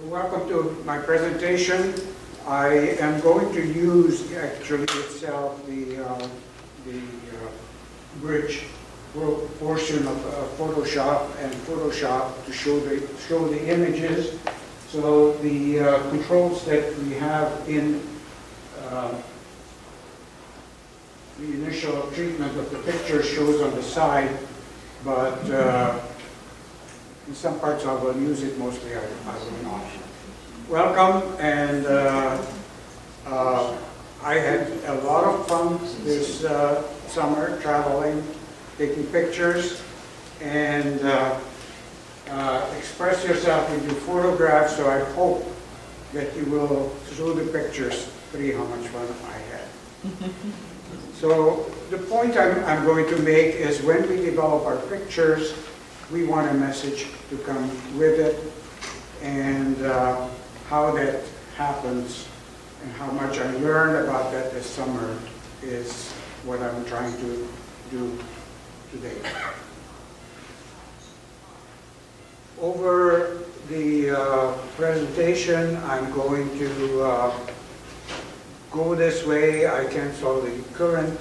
Welcome to my presentation. I am going to use actually itself the bridge portion of Photoshop to show the images. So the controls that we have in the initial treatment of the picture shows on the side, but in some parts I will use it, mostly I will not. Welcome, and I had a lot of fun this summer traveling, taking pictures, and express yourself with your photographs, so I hope that you will, through the pictures, see how much fun I had. So the point I'm going to make is when we develop our pictures, we want a message to come with it, and how that happens and how much I learned about that this summer is what I'm trying to do today. Over the presentation, I'm going to go this way. I cancel the current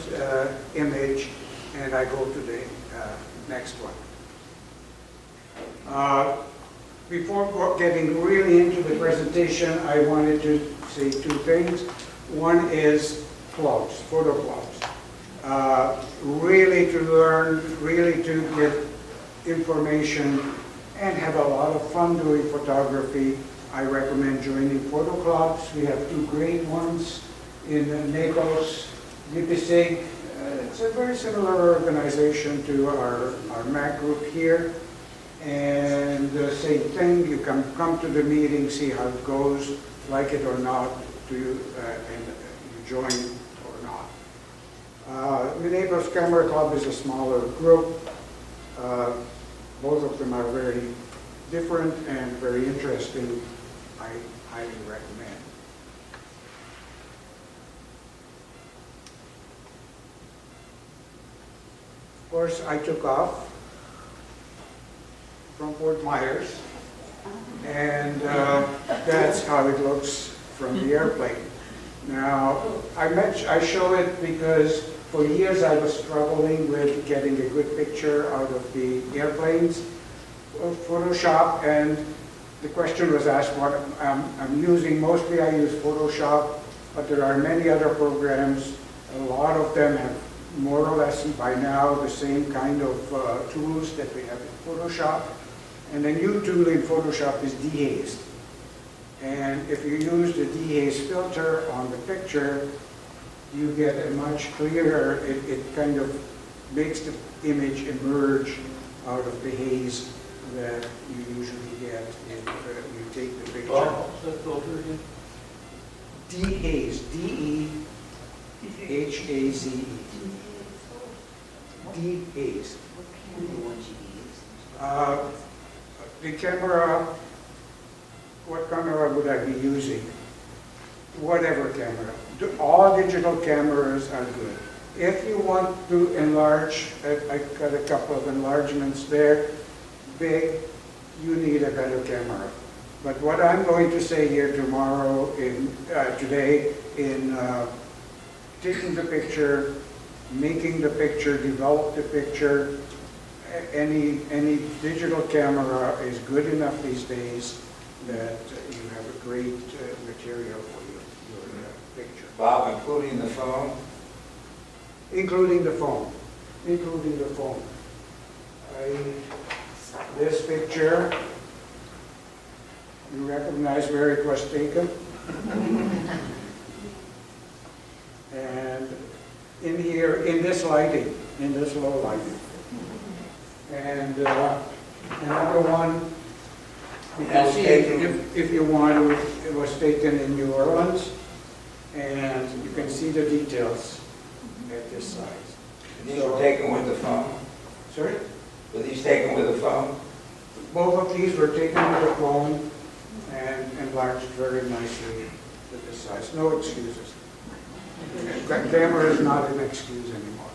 image and I go to the next one. Before getting really into the presentation, I wanted to say two things. One is clubs, photo clubs. Really to learn, really to get information and have a lot of fun doing photography. I recommend joining photo clubs. We have two great ones in Naples, NaplesMac. It's a very similar organization to our Mac group here. And the same thing, you can come to the meeting, see how it goes, like it or not, and you join or not. The Naples Camera Club is a smaller group. Both of them are very different and very interesting. I highly recommend. Of course, I took off from Fort Myers, and that's how it looks from the airplane. Now, I show it because for years I was struggling with getting a good picture out of the airplanes of Photoshop, and the question was asked what I'm using. Mostly I use Photoshop, but there are many other programs. A lot of them have more or less by now the same kind of tools that we have in Photoshop. And the new tool in Photoshop is dehaze. And if you use the dehaze filter on the picture, you get a much clearer, it kind of makes the image emerge out of the haze that you usually get if you take the picture. What's that filter again? Dehaze, D-E-H-A-Z-E. Dehaze. The camera, what camera would I be using? Whatever camera. All digital cameras are good. If you want to enlarge, I've got a couple of enlargements there, big, you need a better camera. But what I'm going to say here today in taking the picture, making the picture, develop the picture, any digital camera is good enough these days that you have a great material for your picture. Bob, including the phone? Including the phone. Including the phone. This picture, you recognize where it was taken? And in here, in this lighting, in this low lighting. And another one, if you want, it was taken in New Orleans, and you can see the details at this size. These were taken with the phone? Sorry? Were these taken with the phone? Both of these were taken with the phone and enlarged very nicely to this size. No excuses. That camera is not an excuse anymore.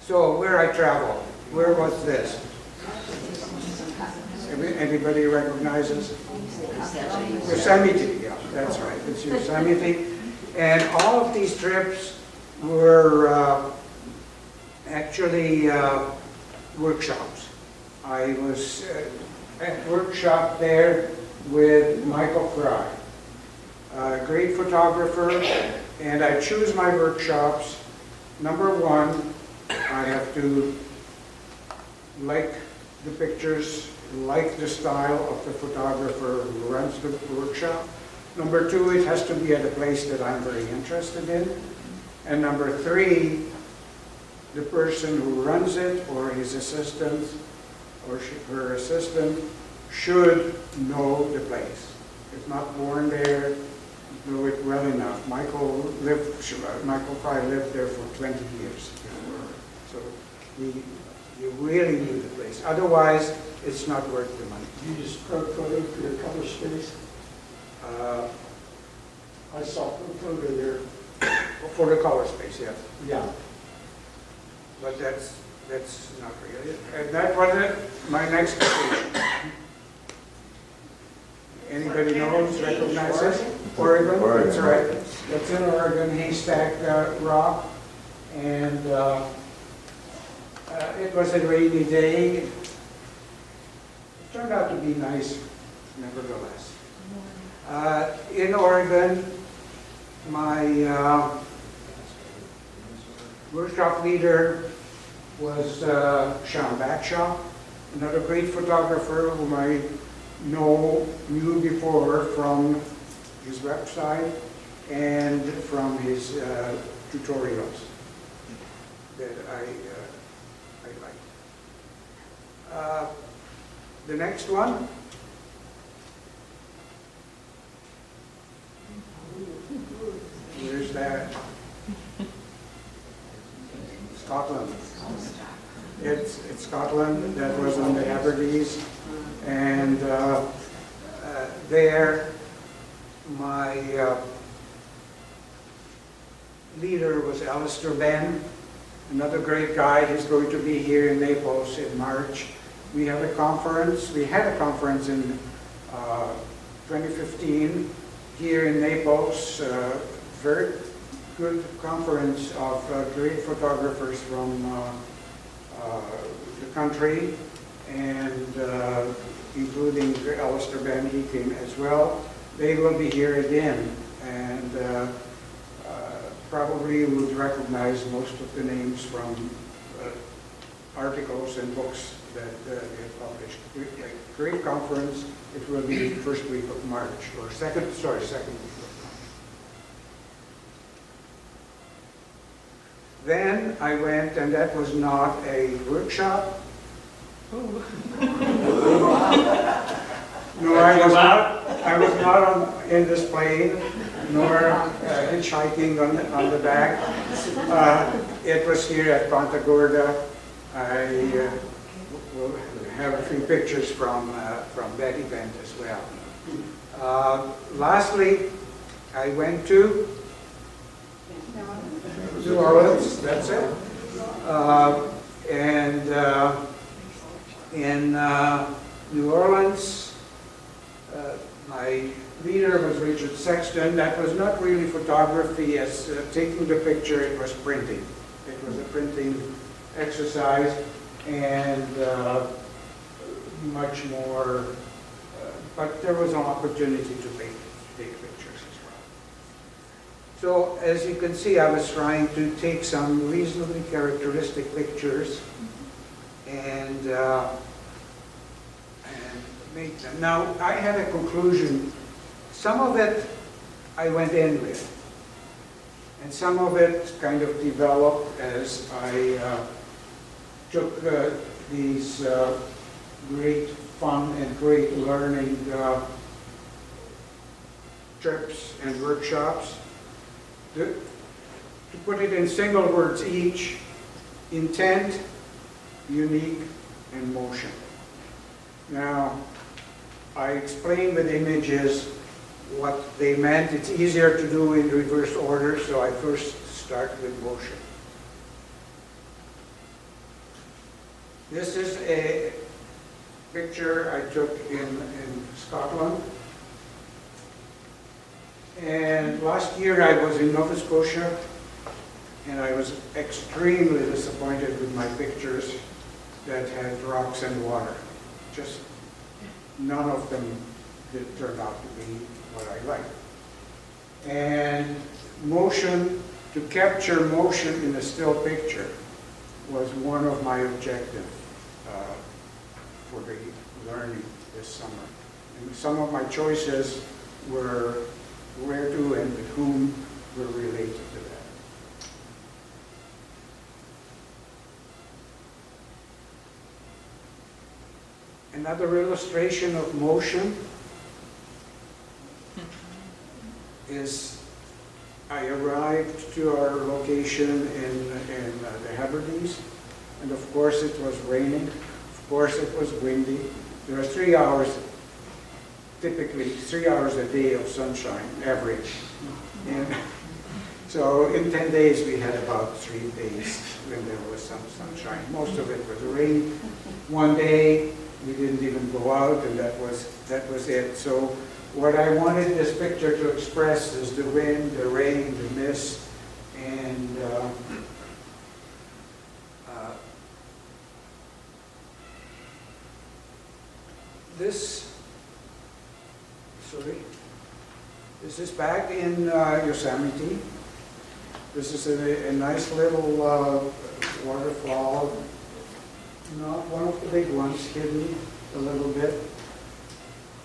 So where I travel, where was this? Anybody recognizes? Yosemite, yeah, that's right, it's Yosemite. And all of these trips were actually workshops. I was at workshop there with Michael Fry, a great photographer, and I choose my workshops. Number one, I have to like the pictures, like the style of the photographer who runs the workshop. Number two, it has to be at a place that I'm very interested in. And number three, the person who runs it or his assistant or her assistant should know the place. If not born there, know it well enough. Michael Fry lived there for 20 years before, so you really knew the place. Otherwise, it's not worth the money. You use Pro-Photo for your color space? I saw Pro-Photo there. For the color space, yes. Yeah. But that's not really. And that was it, my next vacation. Anybody knows, recognizes? Oregon, that's right. That's in Oregon, Haystack Rock. And it was a rainy day. It turned out to be nice, nevertheless. In Oregon, my workshop leader was Sean Backshaw, another great photographer whom I knew before from his website and from his tutorials that I like. The next one. Where's that? Scotland. It's Scotland. That was on the Hebrides, and there, my leader was Alistair Ben, another great guy. He's going to be here in Naples in March. We had a conference in 2015 here in Naples. Very good conference of great photographers from the country, and including Alistair Ben, he came as well. They will be here again, and probably you would recognize most of the names from articles and books that they have published. Great conference. It will be first week of March, or second week of March. Then I went, and that was not a workshop. No, I was not in this plane, nor hitchhiking on the back. It was here at Ponta Gorda. I will have a few pictures from that event as well. Lastly, I went to New Orleans, that's it. And in New Orleans, my leader was Richard Sexton. That was not really photography as taking the picture, it was printing. It was a printing exercise, and much more, but there was an opportunity to take pictures as well. So as you can see, I was trying to take some reasonably characteristic pictures and make them. Now, I had a conclusion. Some of it I went in with, and some of it kind of developed as I took these great fun and great learning trips and workshops. To put it in single words each: intent, unique, and motion. Now, I explained with images what they meant. It's easier to do in reverse order, so I first start with motion. This is picture I took in Scotland. And last year I was in Nova Scotia, and I was extremely disappointed with my pictures that had rocks and water. Just none of them did turn out to be what I liked. And motion, to capture motion in a still picture was one of my objectives for the learning this summer. And some of my choices were where to and with whom were related to that. Another illustration of motion is I arrived to our location in the Hebrides, and of course it was raining, of course it was windy. There are 3 hours, typically 3 hours a day of sunshine, average. And so in 10 days we had about 3 days when there was some sunshine. Most of it was rain. One day we didn't even go out, and that was it. So what I wanted this picture to express is the wind, the rain, the mist, and this is back in Yosemite. This is a nice little waterfall, not one of the big ones, hidden a little bit.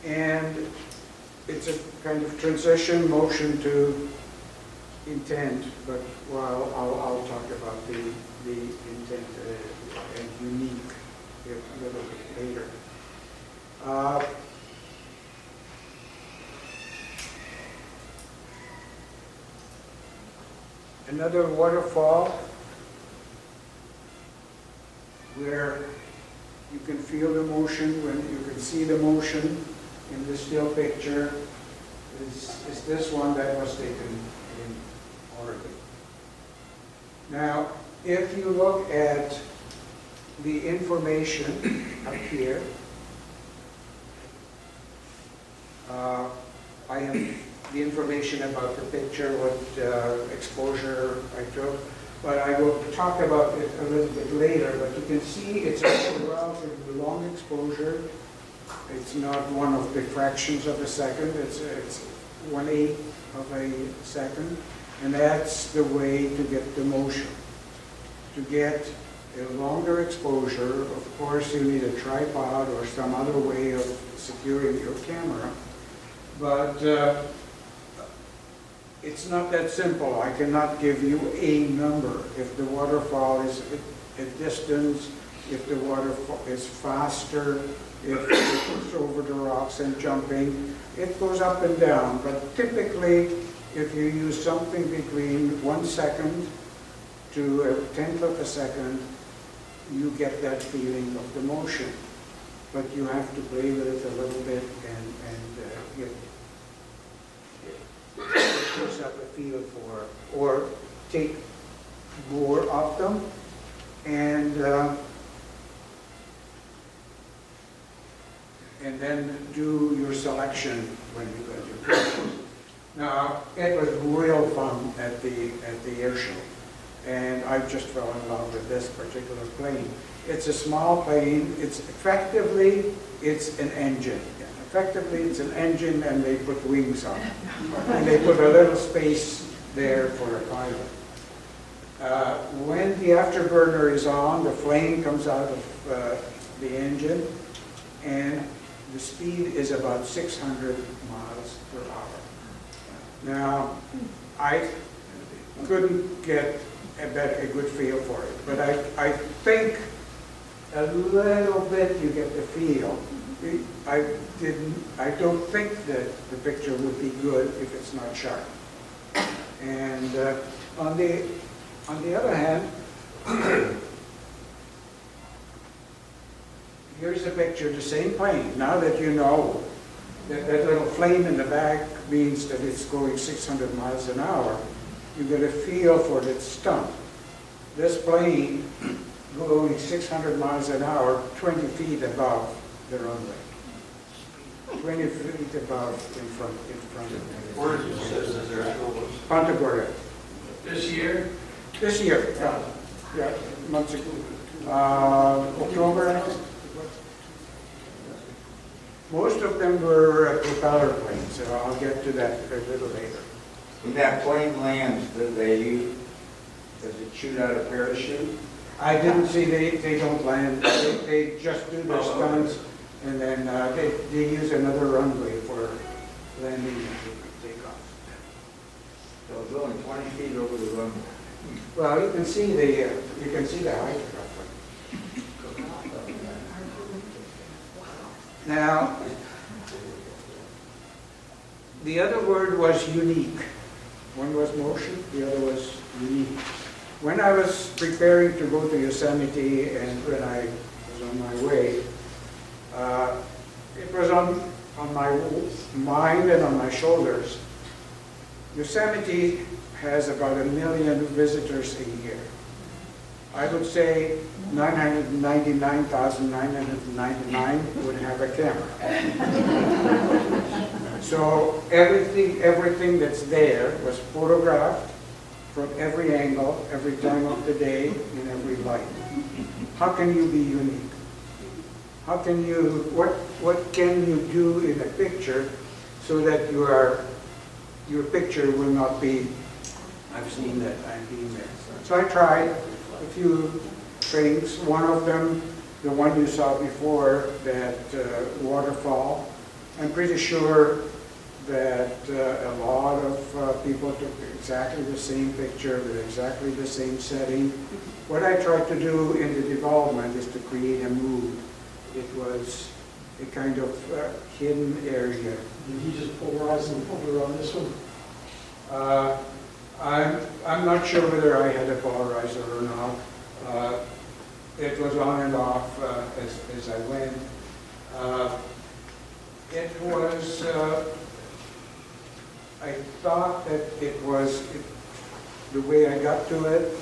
And it's a kind of transition motion to intent, but well, I'll talk about the intent and unique a little bit later. Another waterfall where you can feel the motion, when you can see the motion in the still picture is this one that was taken in Oregon. Now, if you look at the information up here, I have the information about the picture, what exposure I took, but I will talk about it a little bit later. But you can see it's a relatively long exposure. It's not one of the fractions of a second. It's 1/8 of a second, and that's the way to get the motion. To get a longer exposure, of course, you need a tripod or some other way of securing your camera, but it's not that simple. I cannot give you a number. If the waterfall is at distance, if the waterfall is faster, if it goes over the rocks and jumping, it goes up and down. But typically, if you use something between 1 second to a 1/10 of a second, you get that feeling of the motion. But you have to play with it a little bit and get yourself a feel for, or take more of them and then do your selection when you get your pictures. Now, it was real fun at the air show, and I just fell in love with this particular plane. It's a small plane. It's an engine. Effectively, it's an engine, and they put wings on it. And they put a little space there for a pilot. When the afterburner is on, the flame comes out of the engine, and the speed is about 600 miles per hour. Now, I couldn't get a good feel for it, but I think a little bit you get the feel. I don't think that the picture would be good if it's not sharp. And on the other hand, here's a picture, the same plane. Now that you know that that little flame in the back means that it's going 600 miles an hour, you get a feel for its stunt. This plane going 600 miles an hour, 20 feet above the runway. 20 feet above in front of me. Where is there school bus? Punta Gorda. This year? This year, yeah, months ago. October, I think. Most of them were propeller planes, so I'll get to that a little later. When that plane lands, does it shoot out a parachute? I didn't see, they don't land, they just do their stunts, and then they use another runway for landing and takeoff. So it's only 20 feet over the runway. Well, you can see the height roughly. Now, the other word was unique. One was motion, the other was unique. When I was preparing to go to Yosemite and when I was on my way, it was on my mind and on my shoulders. Yosemite has about 1 million visitors a year. I would say 999,999 would have a camera. So everything that's there was photographed from every angle, every time of the day, in every light. How can you be unique? How can you, what can you do in a picture so that your picture will not be, I've seen that, I'm being there. So I tried a few things. One of them, the one you saw before, that waterfall. I'm pretty sure that a lot of people took exactly the same picture with exactly the same setting. What I tried to do in the development is to create a mood. It was a kind of hidden area. Did you just polarize and color on this one? I'm not sure whether I had a polarizer or not. It was on and off as I went. It was, I thought that it was, the way I got to it,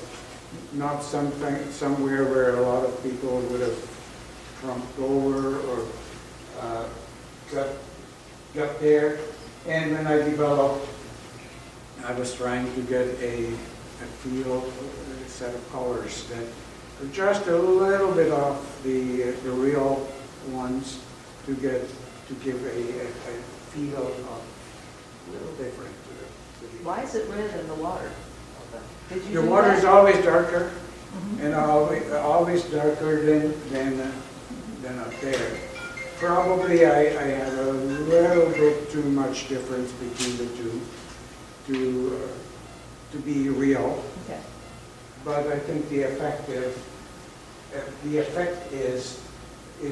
not somewhere where a lot of people would have trumped over or got there. And when I developed, I was trying to get a feel, a set of colors that are just a little bit off the real ones to give a feel of a little different to the Why is it red in the water? Did you The do water is that? always darker and always darker than up there. Probably I had a little bit too much difference between the two to be real, Okay. but I think the effect is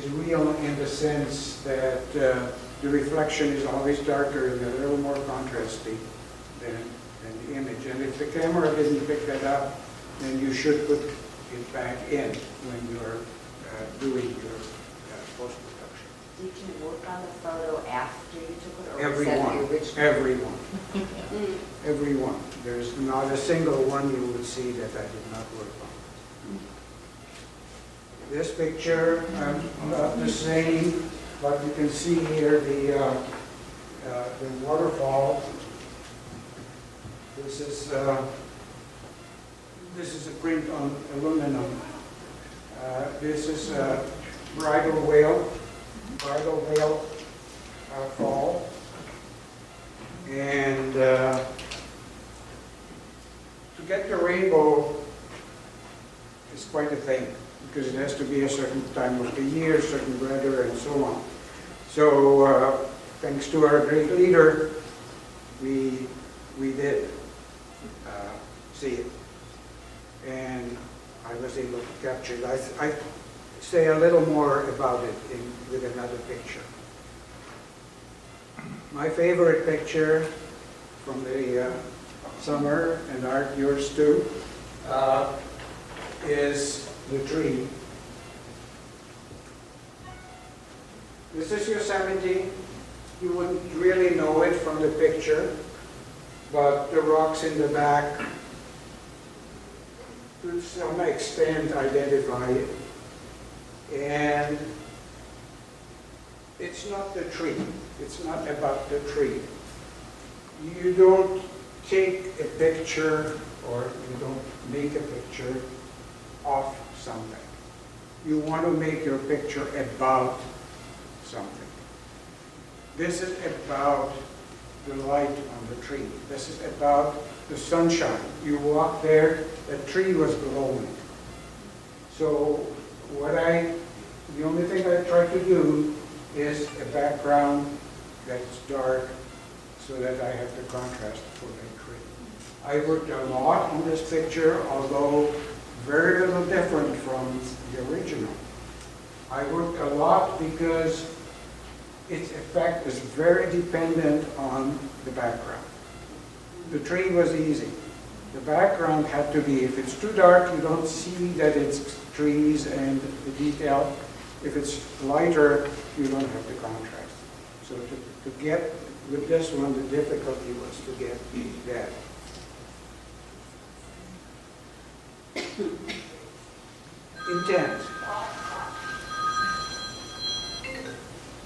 real in the sense that the reflection is always darker and a little more contrasty than the image. And if the camera didn't pick that up, then you should put it back in when you're doing your post-production. Did you work on the photo after you took it, or was Everyone, that the original? everyone, everyone. There's not a single one you would see that I did not work on. This picture, not the same, but you can see here the waterfall. This is a print on aluminum. This is a bridal whale fall. And to get the rainbow is quite a thing, because it has to be a certain time of the year, certain weather, and so on. So thanks to our great leader, we did see it. And I was able to capture it. I say a little more about it with another picture. My favorite picture from the summer, and Art, yours too, is the tree. This is Yosemite. You wouldn't really know it from the picture, but the rocks in the back to some extent identify it. And it's not the tree. It's not about the tree. You don't take a picture or you don't make a picture of something. You want to make your picture about something. This is about the light on the tree. This is about the sunshine. You walk there, the tree was glowing. So the only thing I try to do is a background that's dark so that I have the contrast for that tree. I worked a lot on this picture, although very little different from the original. I worked a lot because its effect is very dependent on the background. The tree was easy. The background had to be, if it's too dark, you don't see that it's trees and the detail. If it's lighter, you don't have the contrast. So to get, with this one, the difficulty was to get that. Intent.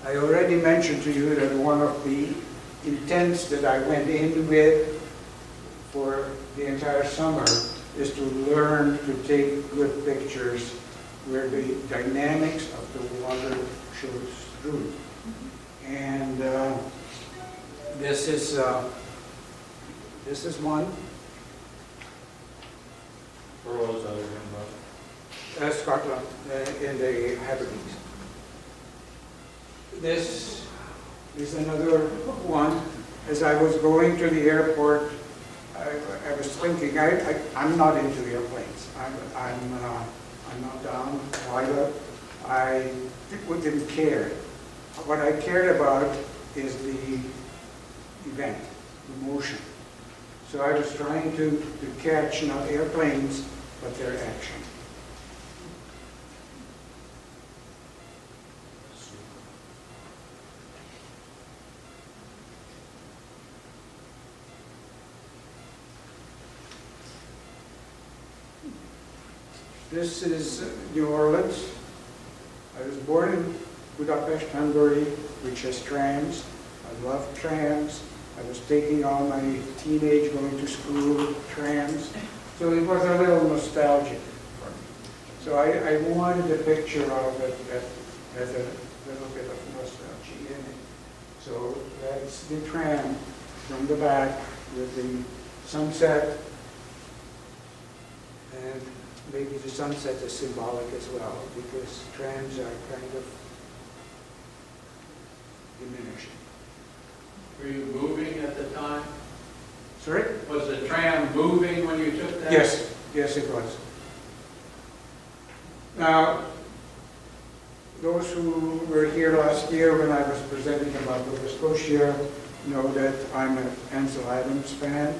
I already mentioned to you that one of the intents that I went in with for the entire summer is to learn to take good pictures where the dynamics of the water shows through. And this is one. Where was that again, Scotland, in the Hebrides. This is another one. As I was going to the airport, I was thinking, I'm not into airplanes. I'm not down either. I didn't care. What I cared about is the event, the motion. So I was trying to catch not airplanes, but their action. This is New Orleans. I was born in Budapest, Hungary, which has trams. I love trams. I was taking on my teenage going to school trams. So it was a little nostalgic for me. So I wanted a picture of it that has a little bit of nostalgia in it. So that's the tram from the back with the sunset. And maybe the sunset is symbolic as well, because trams are kind of diminishing. Were you moving at the time? Sorry? Was the tram moving when you took that? Yes, yes it was. Now, those who were here last year when I was presenting about Nova Scotia know that I'm an Ansel Adams fan.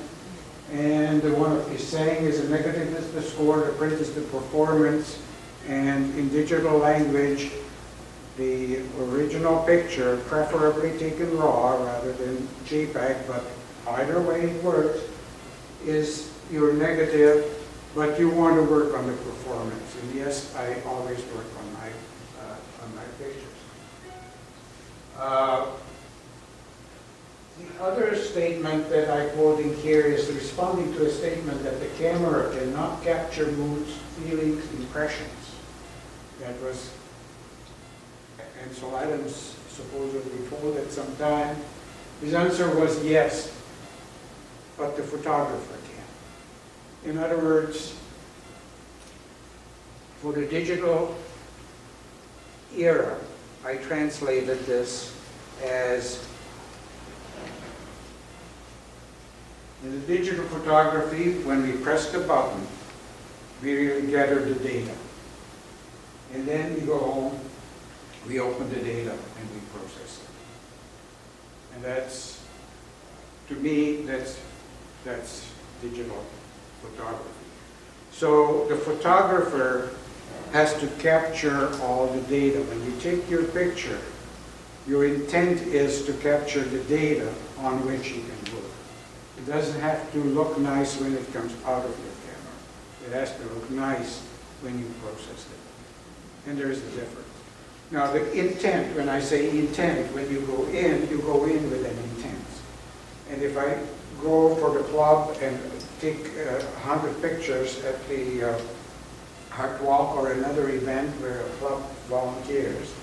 And one of his saying is, a negative is the score, the print is the performance, and in digital language, the original picture, preferably taken raw rather than JPEG, but either way it works, is your negative, but you want to work on the performance. And yes, I always work on my pictures. The other statement that I quote in here is responding to a statement that the camera cannot capture moods, feelings, impressions. That was Ansel Adams supposedly told at some time. His answer was yes, but the photographer can. In other words, for the digital era, I translated this as, in the digital photography, when we press the button, we really gather the data. And then we go home, we open the data, and we process it. And that's, to me, that's digital photography. So the photographer has to capture all the data. When you take your picture, your intent is to capture the data on which you can work. It doesn't have to look nice when it comes out of your camera. It has to look nice when you process it. And there's a difference. Now, the intent, when I say intent, when you go in with an intent. And if I go for the club and take 100 pictures at the Heart Walk or another event where a club volunteers,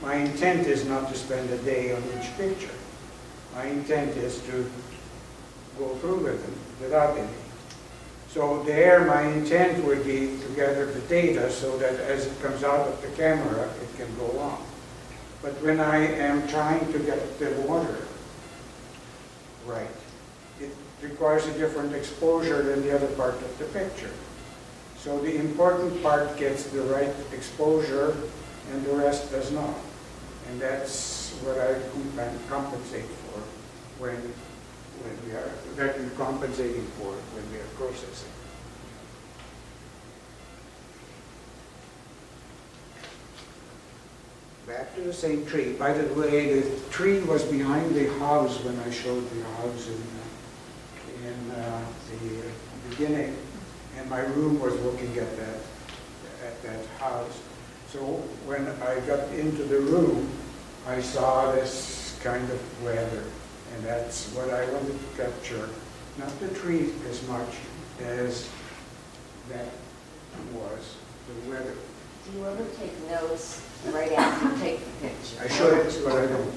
my intent is not to spend a day on each picture. My intent is to go through with them without any. So there, my intent would be to gather the data so that as it comes out of the camera, it can go on. But when I am trying to get the water right, it requires a different exposure than the other part of the picture. So the important part gets the right exposure and the rest does not. And that's what I compensate for when we are, that we're compensating for when we are processing. Back to the same tree. By the way, the tree was behind the house when I showed the house in the beginning, and my room was looking at that house. So when I got into the room, I saw this kind of weather, and that's what I wanted to capture. Not the tree as much as that was the weather. Do you ever take notes right after you take the picture? I should, but I don't.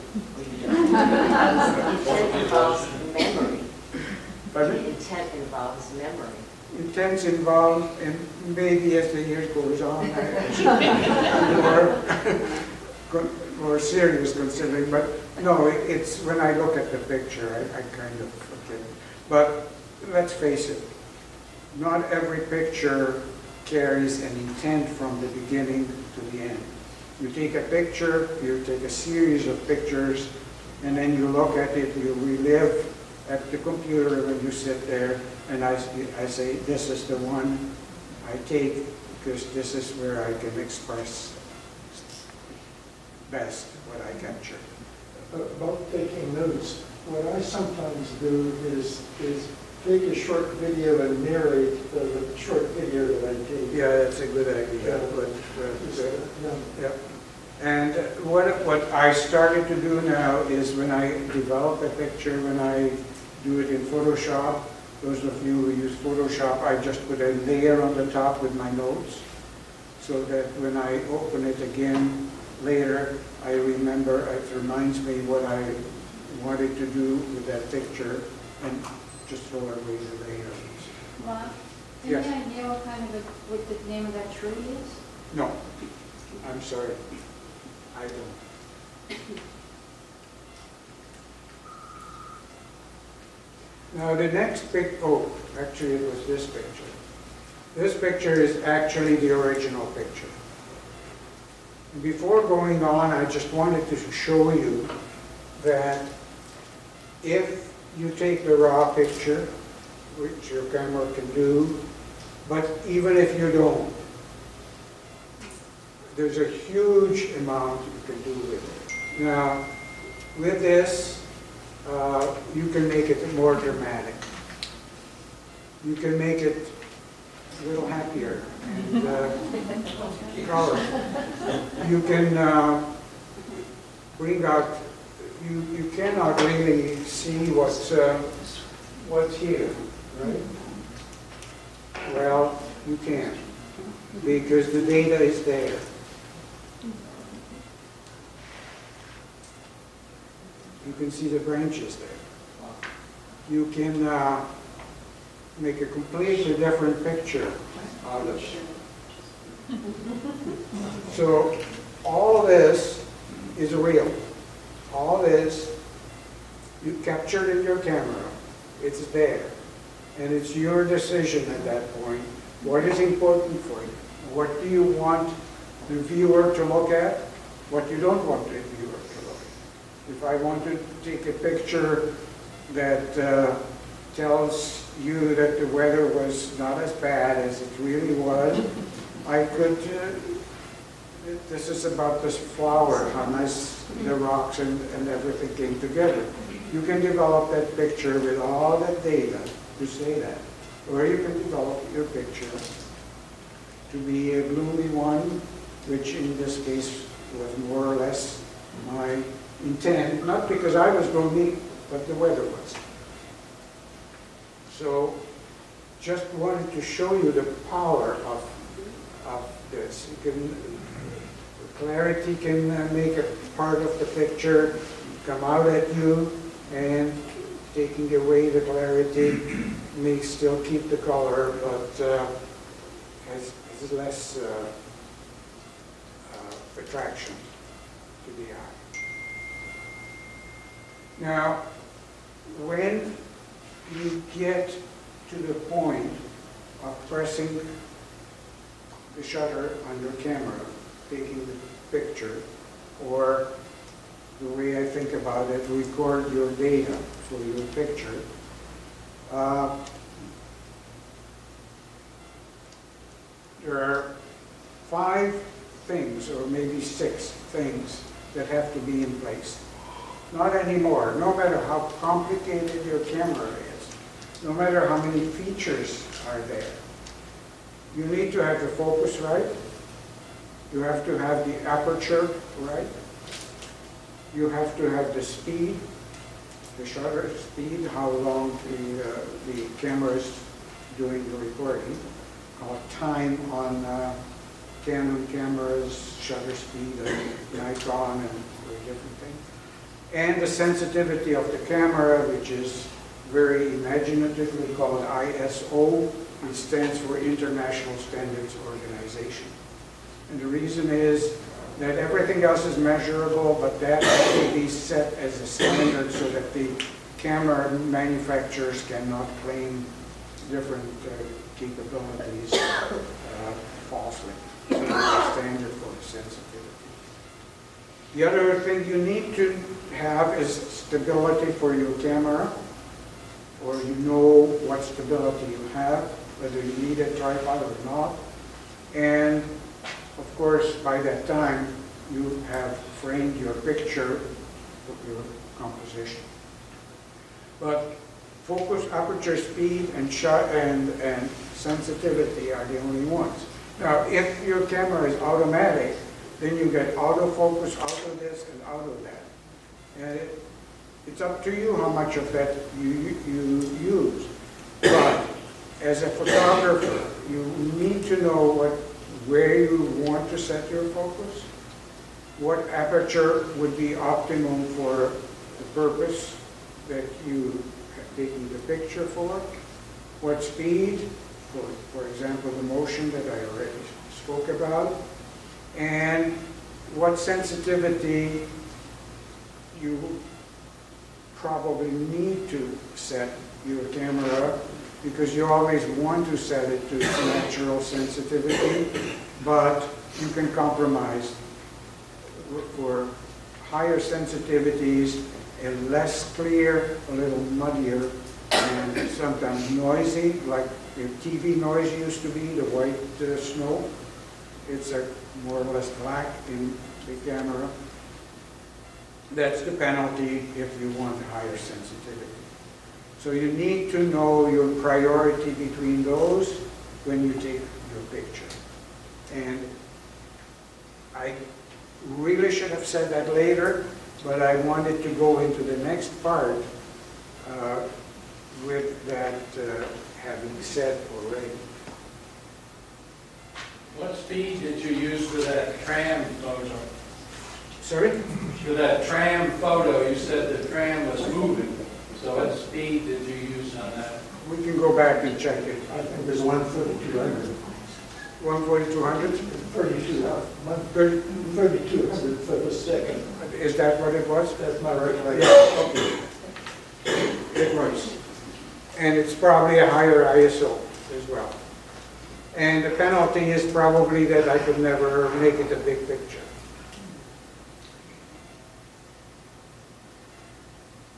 Intent involves memory. Pardon? Intent involves memory. Intents involved, and maybe as the year goes on, I should be more serious considering, but no, it's when I look at the picture, I kind of forget. But let's face it, not every picture carries an intent from the beginning to the end. You take a picture, you take a series of pictures, and then you look at it, you relive at the computer when you sit there, and I say, this is the one I take because this is where I can express best what I capture. About taking notes, what I sometimes do is take a short video and narrate the short video that I take. Yeah, that's a good idea. Yeah. And what I started to do now is when I develop a picture, when I do it in Photoshop, those of you who use Photoshop, I just put a layer on the top with my notes so that when I open it again later, I remember, it reminds me what I wanted to do with that picture and just throw away the layers. Ron, Yes. any idea what the name of that tree is? No, I'm sorry, I don't. Now the next actually it was this picture. This picture is actually the original picture. Before going on, I just wanted to show you that if you take the raw picture, which your camera can do, but even if you don't, there's a huge amount you can do with it. Now, with this, you can make it more dramatic. You can make it a little happier and colorful. You can bring out, you cannot really see what's here, right? Well, you can, because the data is there. You can see the branches there. You can make a completely different picture out of it. So all this is real. All this you captured in your camera. It's there. And it's your decision at that point. What is important for you? What do you want the viewer to look at? What you don't want the viewer to look at. If I want to take a picture that tells you that the weather was not as bad as it really was, I could, this is about this flower, how nice the rocks and everything came together. You can develop that picture with all that data to say that. Or you can develop your picture to be a gloomy one, which in this case was more or less my intent, not because I was gloomy, but the weather was. So just wanted to show you the power of this. Clarity can make a part of the picture come out at you, and taking away the clarity may still keep the color, but has less attraction to the eye. Now, when you get to the point of pressing the shutter on your camera, taking the picture, or the way I think about it, record your data for your picture, there are 5 things, or maybe 6 things, that have to be in place. Not anymore. No matter how complicated your camera is, no matter how many features are there, you need to have the focus right. You have to have the aperture right. You have to have the speed, the shutter speed, how long the camera is doing the recording, time on Canon cameras, shutter speed, Nikon, and different things. And the sensitivity of the camera, which is very imaginatively called ISO, which stands for International Standards Organization. And the reason is that everything else is measurable, but that has to be set as a standard so that the camera manufacturers cannot claim different capabilities falsely. So there's a standard for the sensitivity. The other thing you need to have is stability for your camera, or you know what stability you have, whether you need a tripod or not. And of course, by that time, you have framed your picture of your composition. But focus, aperture speed, and sensitivity are the only ones. Now, if your camera is automatic, then you get autofocus, auto this, and auto that. And it's up to you how much of that you use. But as a photographer, you need to know where you want to set your focus, what aperture would be optimum for the purpose that you are taking the picture for, what speed, for example, the motion that I already spoke about, and what sensitivity you probably need to set your camera, because you always want to set it to natural sensitivity, but you can compromise for higher sensitivities and less clear, a little muddier, and sometimes noisy, like the TV noise used to be, the white snow. It's more or less black in the camera. That's the penalty if you want higher sensitivity. So you need to know your priority between those when you take your picture. And I really should have said that later, but I wanted to go into the next part with that having said already. What speed did you use for that tram photo? Sorry? For that tram photo, you said the tram was moving. So what speed did you use on that? We can go back and check it. I think there's 13200. 14200? 3200 foot a second. Is that what it was? That's my recollection. Yeah, okay. It was. And it's probably a higher ISO as well. And the penalty is probably that I could never make it a big picture.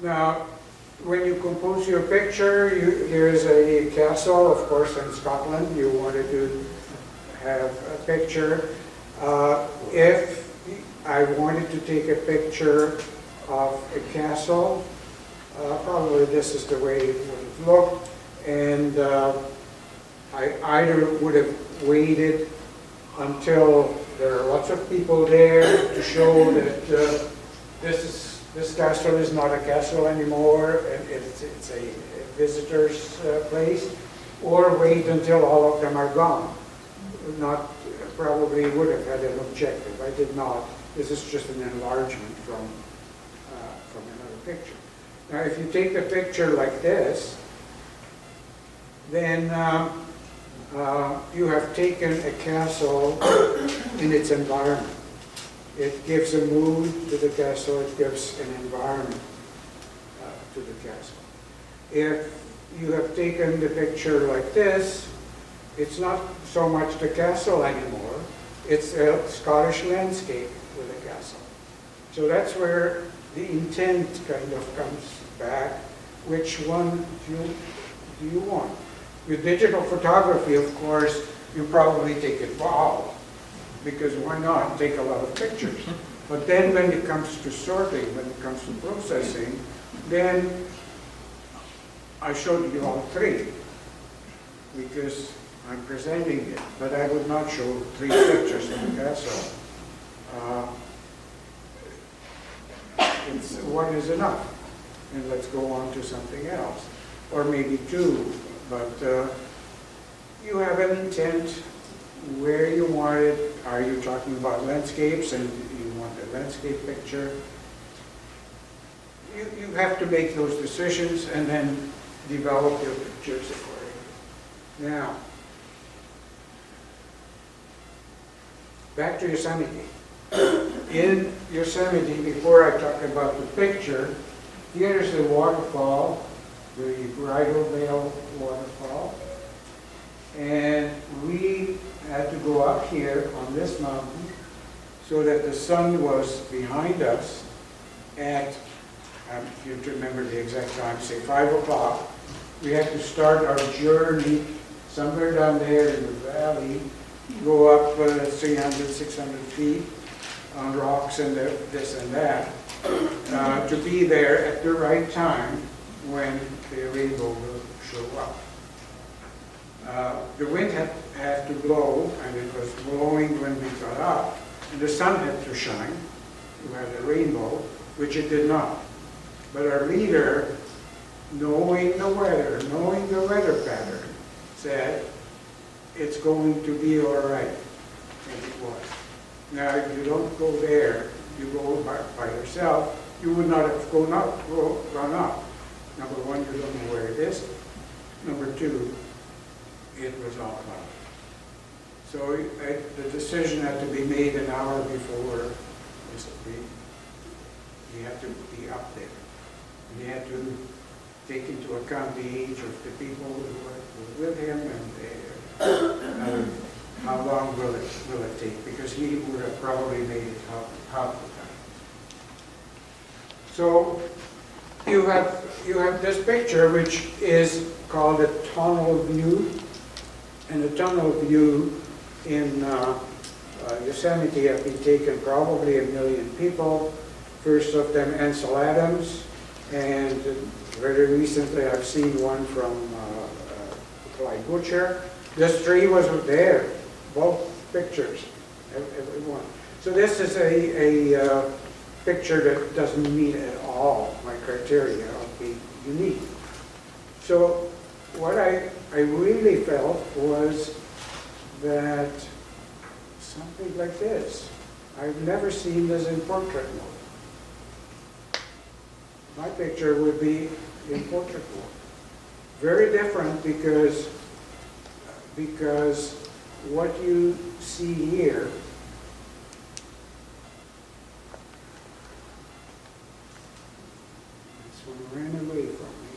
Now, when you compose your picture, there is a castle, of course, in Scotland. You wanted to have a picture. If I wanted to take a picture of a castle, probably this is the way it would have looked. And I either would have waited until there are lots of people there to show that this castle is not a castle anymore, and it's a visitor's place, or wait until all of them are gone. Probably would have had an objective. I did not. This is just an enlargement from another picture. Now, if you take the picture like this, then you have taken a castle in its environment. It gives a mood to the castle, it gives an environment to the castle. If you have taken the picture like this, it's not so much the castle anymore, it's a Scottish landscape with a castle. So that's where the intent kind of comes back. Which one do you want? With digital photography, of course, you probably take it raw, because why not take a lot of pictures? But then when it comes to sorting, when it comes to processing, then I showed you all three, because I'm presenting it, but I would not show 3 pictures of the castle. One is enough, and let's go on to something else, or maybe 2. But you have an intent where you want it. Are you talking about landscapes and you want a landscape picture? You have to make those decisions and then develop your pictures accordingly. Now, back to Yosemite. In Yosemite, before I talk about the picture, here's the waterfall, the Bridal Veil waterfall. And we had to go up here on this mountain so that the sun was behind us at, if you remember the exact time, say 5 o'clock. We had to start our journey somewhere down there in the valley, go up 300, 600 feet on rocks and this and that, to be there at the right time when the rainbow will show up. The wind had to blow, and it was blowing when we got up, and the sun had to shine. We had a rainbow, which it did not. But our leader, knowing the weather pattern, said, it's going to be all right, and it was. Now, if you don't go there, you go by yourself, you would not have gone up. Number 1, you don't know where it is. Number 2, it was all cloudy. So the decision had to be made an hour before. We had to be up there. We had to take into account the age of the people who were with him and how long will it take, because he would have probably made it half the time. So you have this picture, which is called a tunnel view, and a tunnel view in Yosemite have been taken probably 1 million people. First of them, Ansel Adams, and very recently I've seen one from Clyde Butcher. This tree was there, both pictures, everyone. So this is a picture that doesn't meet at all my criteria of being unique. So what I really felt was that something like this, I've never seen this in portrait mode. My picture would be in portrait mode. Very different because what you see here this one ran away from me.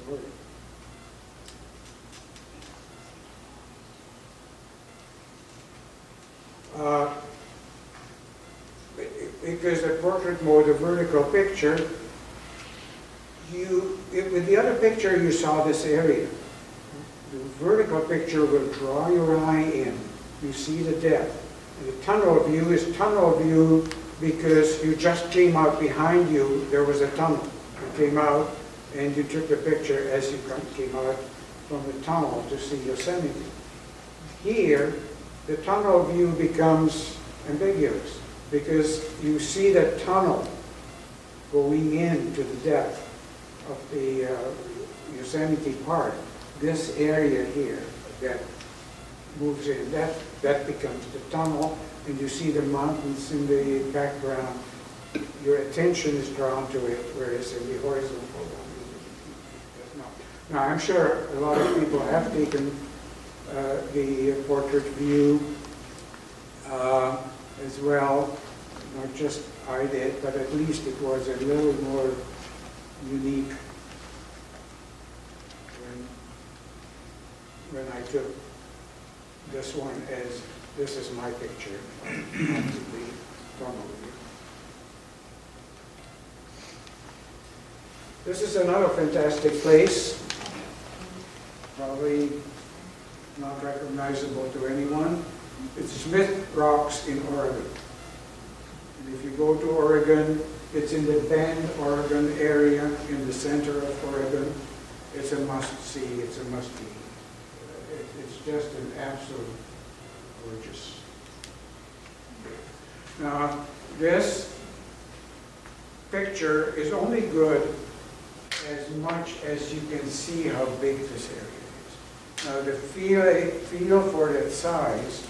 Sorry. Because the portrait mode, the vertical picture, with the other picture you saw this area. The vertical picture will draw your eye in. You see the depth. And the tunnel view is tunnel view because you just came out behind you, there was a tunnel. You came out and you took the picture as you came out from the tunnel to see Yosemite. Here, the tunnel view becomes ambiguous because you see the tunnel going into the depth of the Yosemite Park. This area here that moves in, that becomes the tunnel, and you see the mountains in the background. Your attention is drawn to it, whereas in the horizontal one, it does not. Now, I'm sure a lot of people have taken the portrait view as well. Not just I did, but at least it was a little more unique when I took this one as this is my picture of the tunnel view. This is another fantastic place, probably not recognizable to anyone. It's Smith Rocks in Oregon. And if you go to Oregon, it's in the Bend, Oregon area, in the center of Oregon. It's a must-see, it's a must-be. It's just an absolute gorgeous. Now, this picture is only good as much as you can see how big this area is. Now, the feel for that size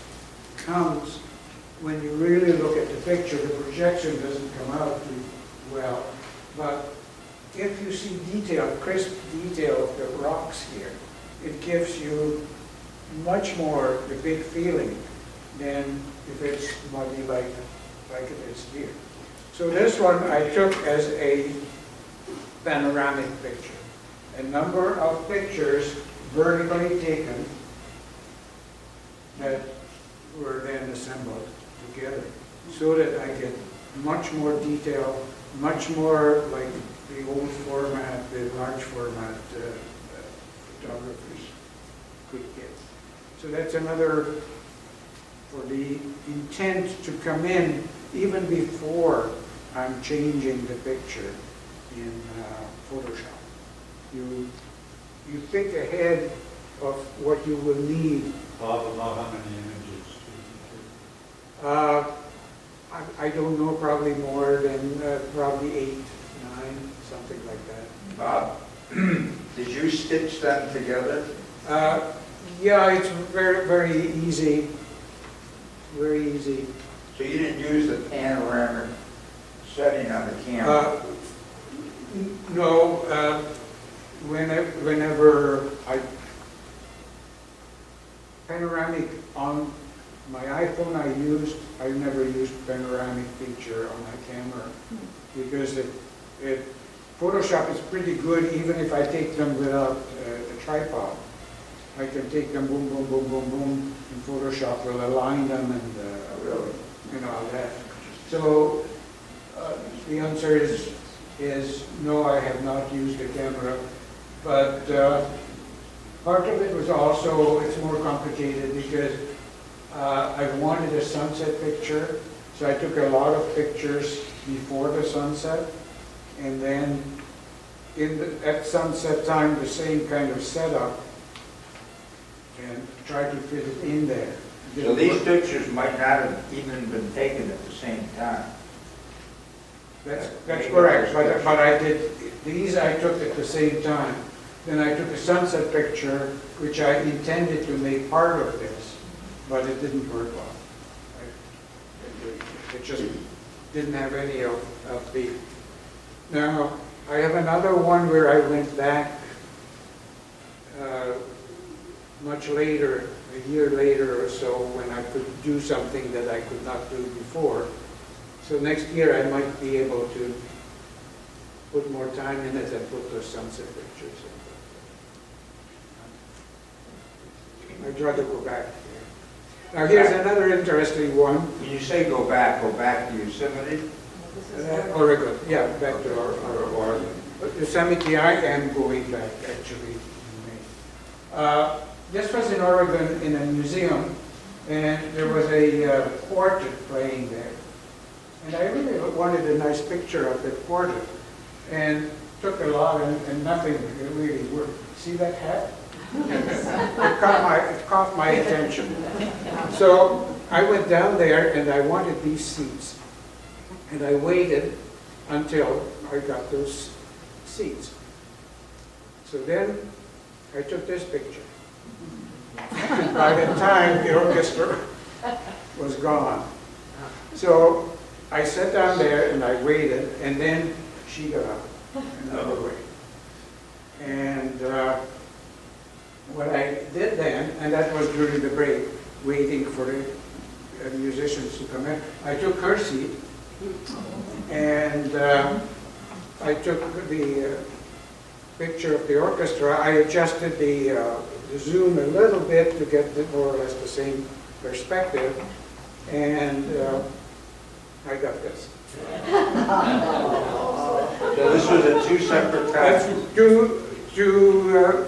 comes when you really look at the picture. The projection doesn't come out too well, but if you see detail, crisp detail of the rocks here, it gives you much more the big feeling than if it's muddy like it is here. So this one I took as a panoramic picture. A number of pictures vertically taken that were then assembled together so that I get much more detail, much more like the old format, the large format photographers could get. So that's another, for the intent to come in even before I'm changing the picture in Photoshop. You think ahead of what you will need. Bob, about how many images do I don't know, probably more than probably 8, 9, something like that. Bob, did you stitch them together? Yeah, it's very, very easy. Very easy. So you didn't use the panoramic setting on the camera? No, whenever I panoramic on my iPhone I never used panoramic feature on my camera because Photoshop is pretty good even if I take them without a tripod. I can take them boom, boom, boom, boom, boom, and Photoshop will align them and all that. So the answer is no, I have not used the camera, but part of it was also, it's more complicated because I wanted a sunset picture, so I took a lot of pictures before the sunset, and then at sunset time, the same kind of setup, and tried to fit it in there. So these pictures might not have even been taken at the same time? That's correct, but I did, these I took at the same time. Then I took a sunset picture, which I intended to make part of this, but it didn't work well. It just didn't have any of the... Now, I have another one where I went back much later, a year later or so, when I could do something that I could not do before. So next year I might be able to put more time in it and put those sunset pictures in. I'd rather go back there. Now here's another interesting one. When you say go back to Yosemite? Oregon, yeah, back to Oregon. But Yosemite, I am going back actually in May. This was in Oregon in a museum, and there was a portrait playing there. And I really wanted a nice picture of that portrait. And took a lot and nothing really worked. See that hat? It caught my attention. So I went down there and I wanted these seats. And I waited until I got those seats. So then I took this picture. And by the time the orchestra was gone. So I sat down there and I waited, and then she got up another way. And what I did then, and that was during the break, waiting for the musicians to come in, I took her seat, and I took the picture of the orchestra. I adjusted the zoom a little bit to get more or less the same perspective, and I got this. So this was at two separate That's times? two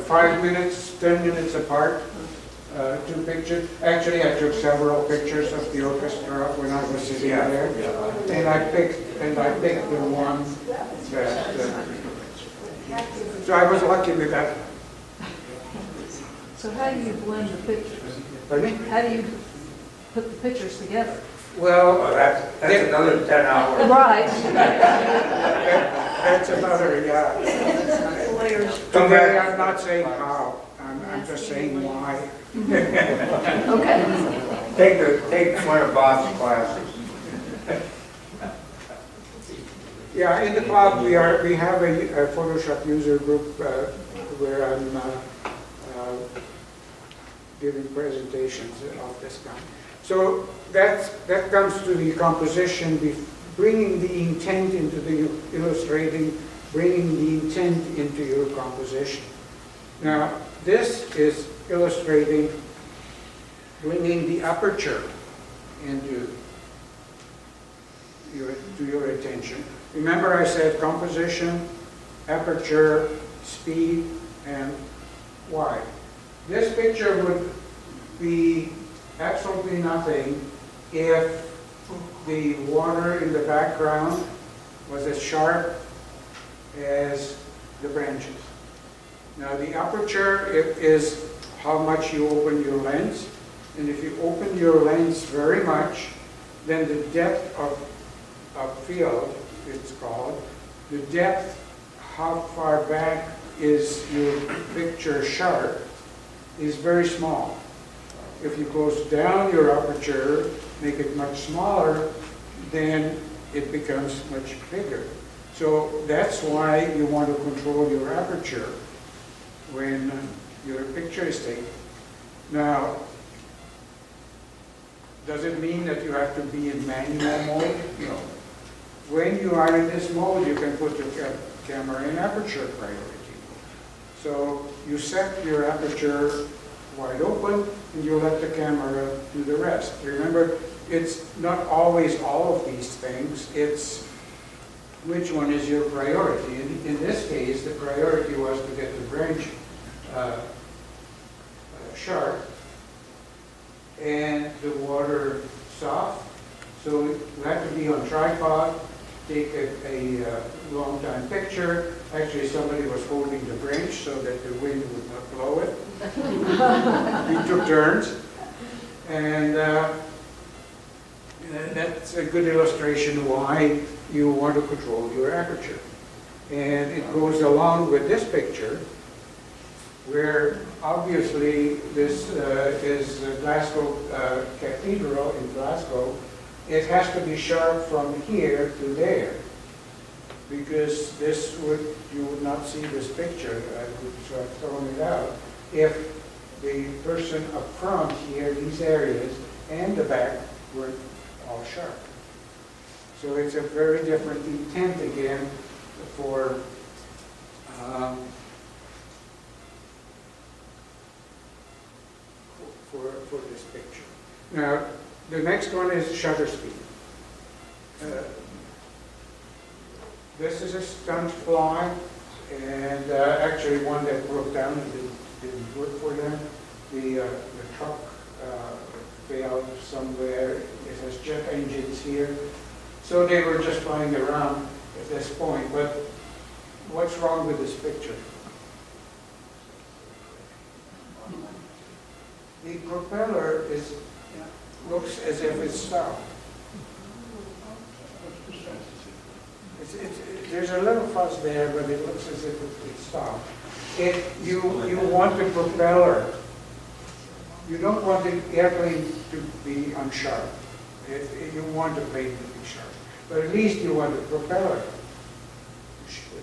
5 minutes, 10 minutes apart, two pictures. Actually, I took several pictures of the orchestra when I was sitting there, and I picked the one that. So I was lucky with that. So how do you blend the pictures? Pardon me? How do you put the pictures together? Well, Well, that's another 10 hours. Right. that's another, yeah. Layers. Come Today, back. I'm not saying how, I'm just saying why. Okay. Take one of Bob's classes. Yeah, in the club, we have a Photoshop user group where I'm giving presentations of this kind. So that comes to the composition, bringing the intent into the illustrating, bringing the intent into your composition. Now, this is illustrating, bringing the aperture into your attention. Remember I said composition, aperture, speed, and wide. This picture would be absolutely nothing if the water in the background was as sharp as the branches. Now the aperture is how much you open your lens, and if you open your lens very much, then the depth of field, it's called, the depth, how far back is your picture sharp, is very small. If you close down your aperture, make it much smaller, then it becomes much bigger. So that's why you want to control your aperture when your picture is taken. Now, does it mean that you have to be in manual mode? No. When you are in this mode, you can put your camera in aperture priority. So you set your aperture wide open, and you let the camera do the rest. Remember, it's not always all of these things, it's which one is your priority. In this case, the priority was to get the branch sharp and the water soft. So you have to be on tripod, take a long time picture. Actually, somebody was holding the branch so that the wind would not blow it. We took turns. And that's a good illustration why you want to control your aperture. And it goes along with this picture, where obviously this is Glasgow Cathedral in Glasgow. It has to be sharp from here to there, because you would not see this picture. So I've thrown it out. If the person up front here, these areas, and the back were all sharp. So it's a very different intent again for this picture. Now, the next one is shutter speed. This is a stunt fly, and actually one that broke down and didn't work for them. The truck failed somewhere. It has jet engines here. So they were just flying around at this point. But what's wrong with this picture? The propeller looks as if it's stopped. There's a little fuzz there, but it looks as if it's stopped. You want the propeller. You don't want the airplane to be unsharp. You want the plane to be sharp. But at least you want the propeller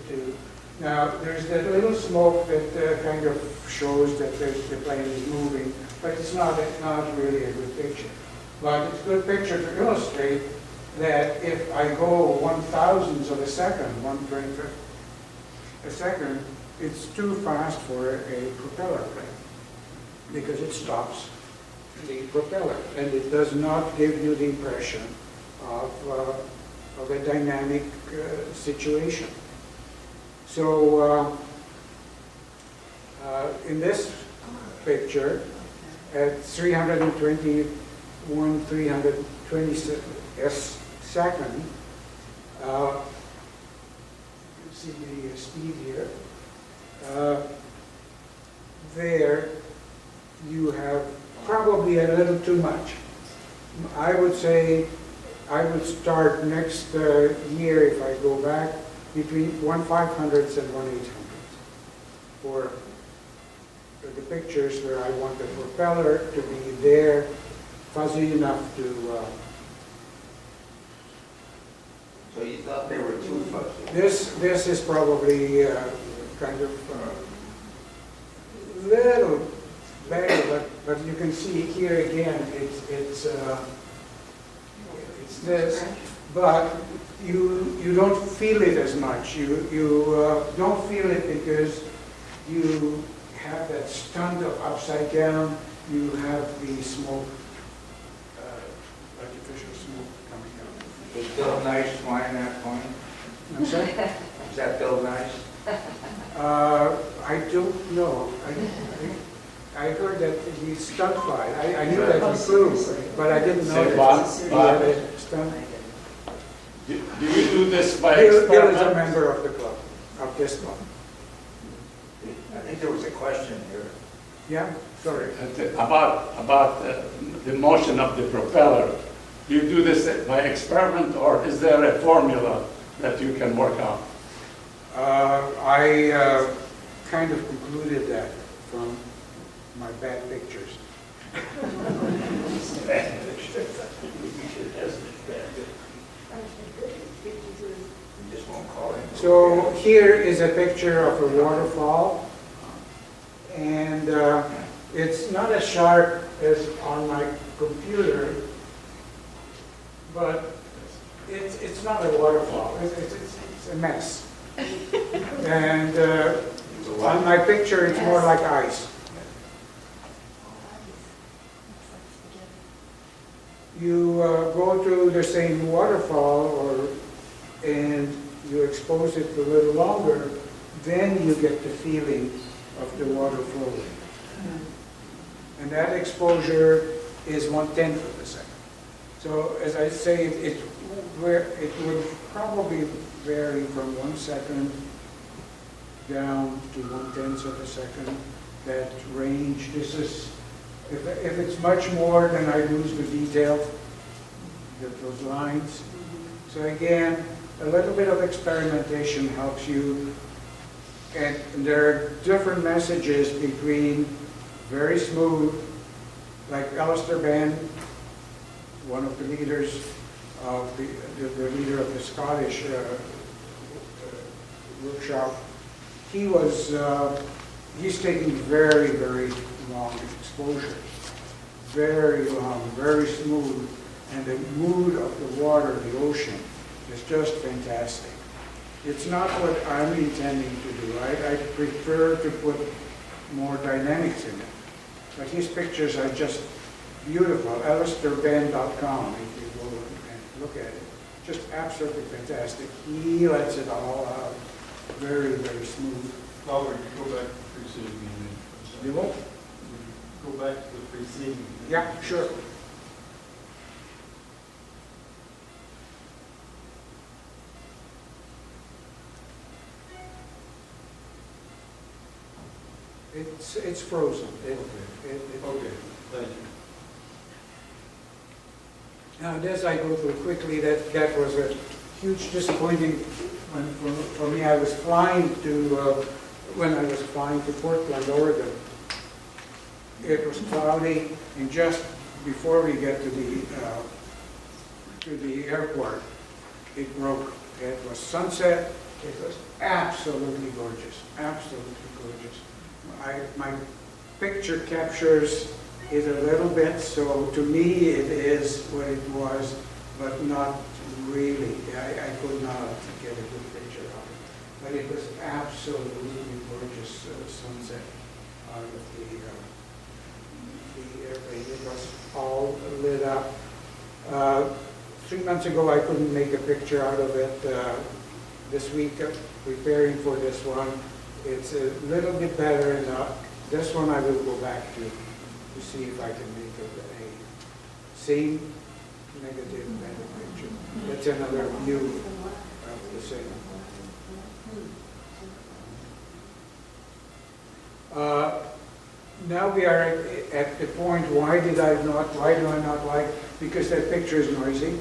to. Now, there's that little smoke that kind of shows that the plane is moving, but it's not really a good picture. But it's a good picture to illustrate that if I go 1/1000th of a second, 1/25th a second, it's too fast for a propeller plane because it stops the propeller and it does not give you the impression of a dynamic situation. So in this picture, at 320 second, you see the speed here. There you have probably a little too much. I would say I would start next year, if I go back, between 1/500th and 1/800th for the pictures where I want the propeller to be there, fuzzy enough to... So you thought they were too fuzzy? This is probably kind of little better, but you can see here again, it's this, but you don't feel it as much. You don't feel it because you have that stunt of upside down. You have the smoke, artificial smoke coming out. Was Bill Nice flying that plane? I'm sorry? Is that Bill Nice? I don't know. I heard that he stunt fly. I knew that he flew, but I didn't know Say, that he Bob? had a stunt. Do you do this by Bill is a experiment? member of the club, of this club. I think there was a question here. Yeah, sorry. About the motion of the propeller. Do you do this by experiment, or is there a formula that you can work out? I kind of concluded that from my bad pictures. You just won't call him. So here is a picture of a waterfall, and it's not as sharp as on my computer, but it's not a waterfall. It's a mess. And on my picture, it's more like ice. You go to the same waterfall, and you expose it a little longer, then you get the feeling of the water flowing. And that exposure is 1/10 of a second. So as I say, it would probably vary from 1 second down to 1/10 of a second. That range, this is, if it's much more, then I lose the detail, those lines. So again, a little bit of experimentation helps you. And there are different messages between very smooth, like Alistair Benn, one of the leaders of the leader of the Scottish workshop. He's taking very, very long exposures, very long, very smooth, and the mood of the water, the ocean, is just fantastic. It's not what I'm intending to do. I prefer to put more dynamics in it. But his pictures are just beautiful. AlistairBenn.com, if you go and look at it. Just absolutely fantastic. He lets it all out. Very, very smooth. Robert, you go back to the preceding image. You what? Go back to the preceding image. Yeah, sure. It's frozen. Okay, thank you. Now, this I go through quickly, that was a huge disappointing one for me. I was flying to, when I was flying to Portland, Oregon. It was cloudy, and just before we get to the airport, it broke. It was sunset. It was absolutely gorgeous, absolutely gorgeous. My picture captures it a little bit, so to me it is what it was, but not really. I could not get a good picture of it. But it was absolutely gorgeous sunset out of the airplane. It was all lit up. 3 months ago I couldn't make a picture out of it. This week, preparing for this one, it's a little bit better, and this one I will go back to see if I can make a same negative better picture. That's another view of the same. Now we are at the point, why do I not like, because that picture is noisy.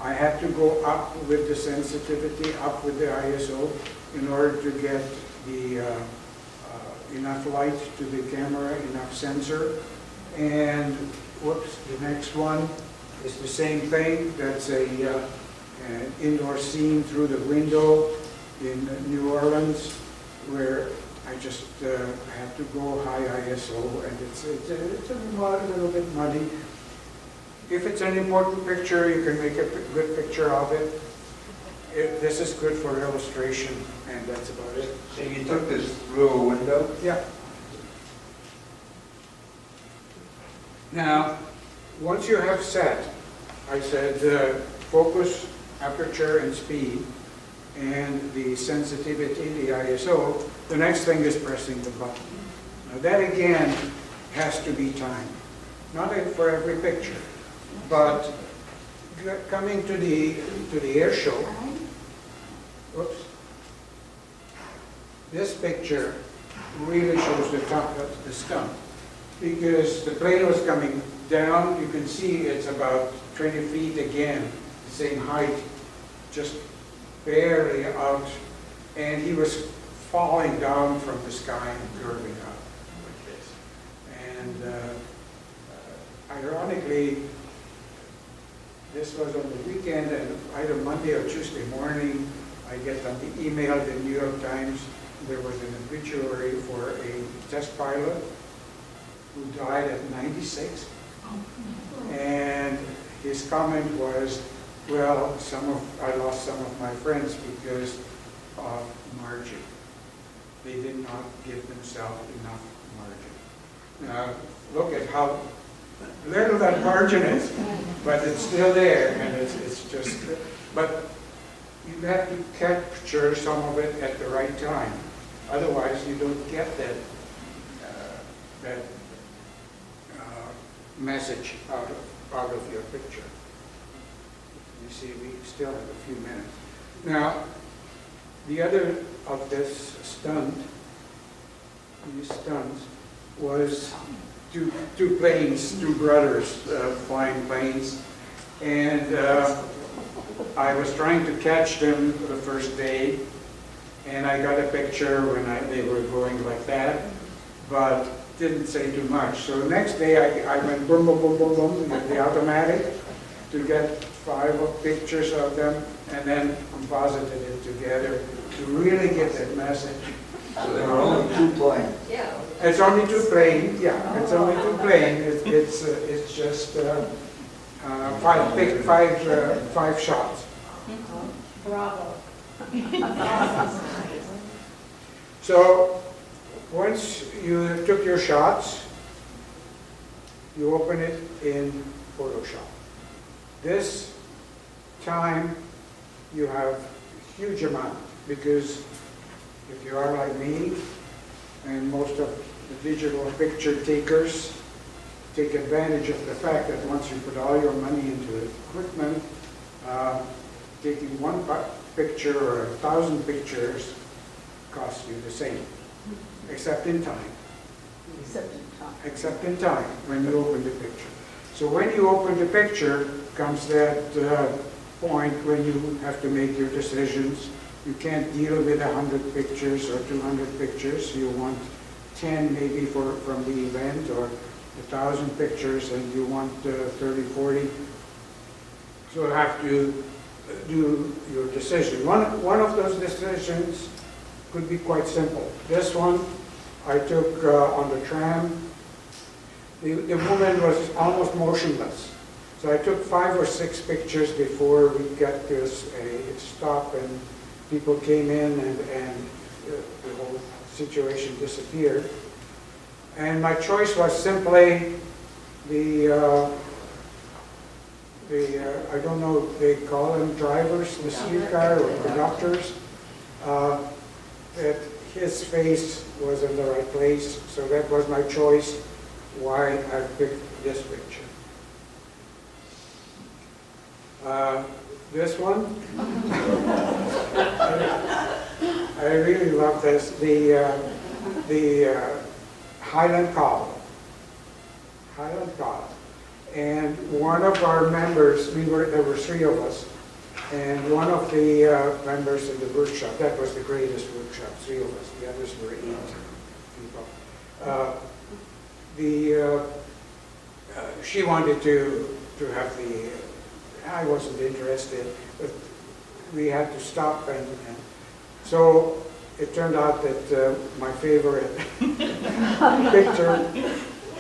I had to go up with the sensitivity, up with the ISO, in order to get the enough light to the camera, enough sensor. And whoops, the next one is the same thing. That's an indoor scene through the window in New Orleans, where I just have to go high ISO, and it's a little bit muddy. If it's an important picture, you can make a good picture of it. This is good for illustration, and that's about it. So you took this through a window? Yeah. Now, once you have set, I said focus, aperture, and speed, and the sensitivity, the ISO, the next thing is pressing the button. Now that again has to be timed. Not for every picture, but coming to the air show, whoops, this picture really shows the top of the stump, because the plane was coming down. You can see it's about 20 feet again, the same height, just barely out, and he was falling down from the sky and curving up like this. And ironically, this was on the weekend, and either Monday or Tuesday morning, I get on the email, the New York Times, there was an obituary for a test pilot who died at 96. And his comment was, well, I lost some of my friends because of margin. They did not give themselves enough margin. Now, look at how little that margin is, but it's still there, and it's just, but you have to capture some of it at the right time. Otherwise, you don't get that message out of your picture. You see, we still have a few minutes. Now, the other of this stunt, these stunts, was two planes, two brothers flying planes, and I was trying to catch them the first day, and I got a picture when they were going like that, but didn't say too much. So the next day I went boom, boom, boom, boom, boom with the automatic to get 5 pictures of them, and then composited it together to really get that message. So there were only 2 planes? Yeah. It's only 2 planes, yeah, it's only 2 planes. It's just 5 shots. Bravo. So once you took your shots, you open it in Photoshop. This time you have a huge amount, because if you are like me, and most of the digital picture takers take advantage of the fact that once you put all your money into equipment, taking 1 picture or 1,000 pictures costs you the same, except in time. Except in time. except in time, when you open the picture. So when you open the picture comes that point when you have to make your decisions. You can't deal with 100 pictures or 200 pictures. You want 10 maybe from the event, or 1,000 pictures, and you want 30, 40. So you have to do your decision. One of those decisions could be quite simple. This one I took on the tram. The woman was almost motionless. So I took 5 or 6 pictures before we got to a stop, and people came in, and the whole situation disappeared. And my choice was simply the I don't know, they call them drivers, the streetcar or conductors, that his face was in the right place. So that was my choice, why I picked this picture. This one, I really love this, the Highland Call. Highland Call. And one of our members, there were 3 of us, and one of the members in the workshop, that was the greatest workshop, 3 of us, the others were 8 people. She wanted to have I wasn't interested, but we had to stop, and so it turned out that my favorite picture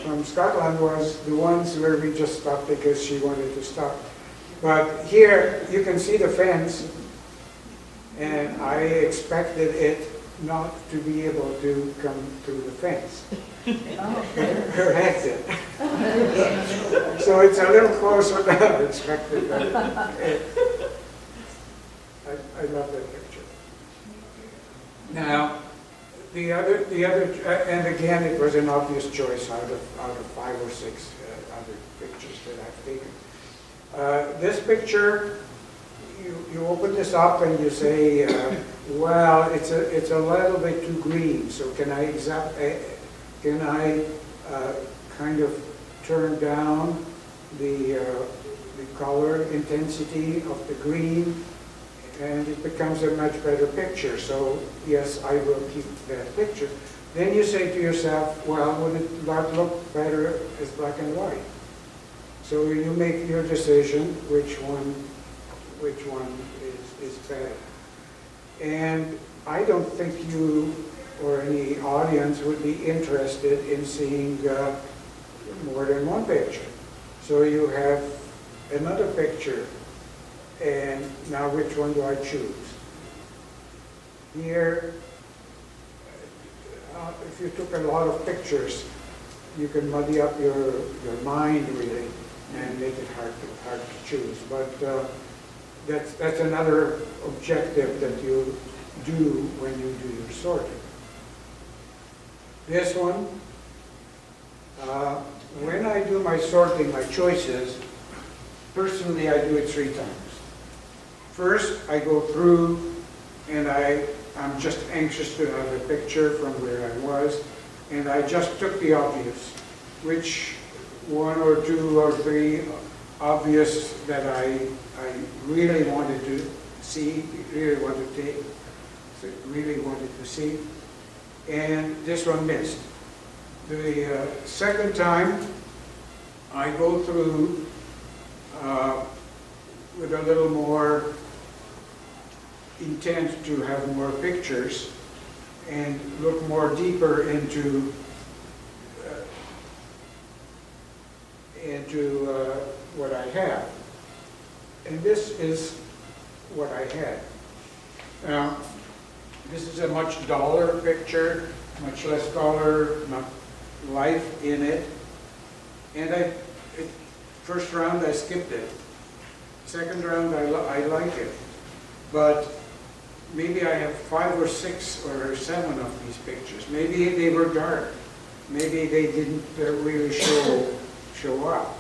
from Scotland was the ones where we just stopped because she wanted to stop. But here you can see the fence, and I expected it not to be able to come through the fence. Her head did. So it's a little closer than I expected. But I love that picture. Now, the other, and again, it was an obvious choice out of 5 or 6 other pictures that I've taken. This picture, you open this up and you say, well, it's a little bit too green. So can I kind of turn down the color intensity of the green, and it becomes a much better picture. So yes, I will keep that picture. Then you say to yourself, well, would it not look better as black and white? So you make your decision which one is better. And I don't think you or any audience would be interested in seeing more than one picture. So you have another picture, and now which one do I choose? Here, if you took a lot of pictures, you can muddy up your mind really and make it hard to choose. But that's another objective that you do when you do your sorting. This one, when I do my sorting, my choices, personally I do it 3 times. First, I go through and I'm just anxious to have a picture from where I was, and I just took the obvious, which 1 or 2 or 3 obvious that I really wanted to see, really wanted to see, and this one missed. The second time, I go through with a little more intent to have more pictures and look more deeper into what I have. And this is what I had. Now, this is a much duller picture, much less color, not life in it. And first round I skipped it. Second round I like it. But maybe I have 5 or 6 or 7 of these pictures. Maybe they were dark. Maybe they didn't really show up.